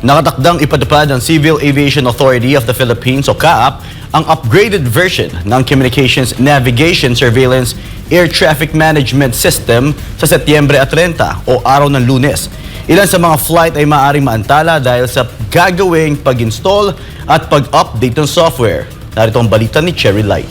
Nakatakdang ipatupad ng Civil Aviation Authority of the Philippines o CAAP ang upgraded version ng Communications Navigation Surveillance Air Traffic Management System sa Setyembre 30 o araw ng Lunes. Ilan sa mga flight ay maaaring maantala dahil sa gagawing pag-install at pag-update ng software. Narito ang balita ni Cherry Light.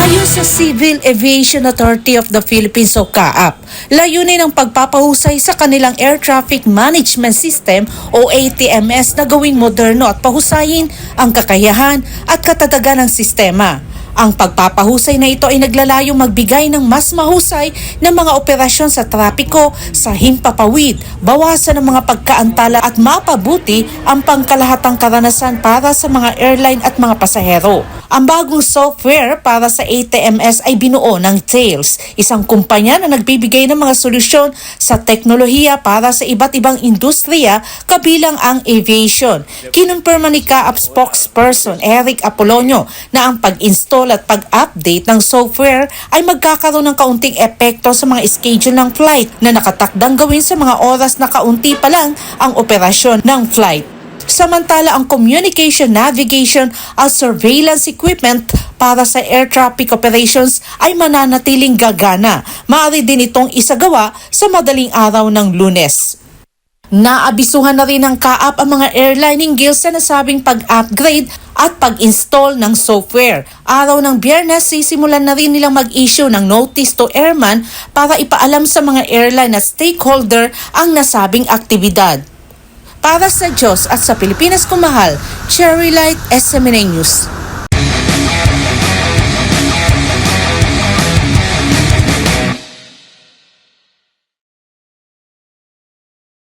Ayon sa Civil Aviation Authority of the Philippines o CAAP, layunin ang pagpapahusay sa kanilang Air Traffic Management System o ATMS na gawing moderno at pahusayin ang kakayahan at katatagan ng sistema. Ang pagpapahusay na ito ay naglalayong magbigay ng mas mahusay na mga operasyon sa trapiko, sa himpapawid, bawasan ang mga pagkaantala at mapabuti ang pangkalahatang karanasan para sa mga airline at mga pasahero. Ang bagong software para sa ATMS ay binuo ng Tails, isang kumpanya na nagbibigay ng mga solusyon sa teknolohiya para sa iba't ibang industriya kabilang ang aviation. Kinumpirma ni CAAP spokesperson Eric Apolonio na ang pag-install at pag-update ng software ay magkakaroon ng kaunting epekto sa mga schedule ng flight na nakatakdang gawin sa mga oras na kaunti pa lang ang operasyon ng flight. Samantala, ang communication, navigation at surveillance equipment para sa air traffic operations ay mananatiling gagana. Maaari din itong isagawa sa madaling araw ng Lunes. Naabisuhan na rin ng CAAP ang mga airline hinggil sa nasabing pag-upgrade at pag-install ng software. Araw ng Biyernes, sisimulan na rin nilang mag-issue ng notice to airman para ipaalam sa mga airline at stakeholder ang nasabing aktibidad. Para sa Diyos at sa Pilipinas kumahal, Cherry Light, SMNA News.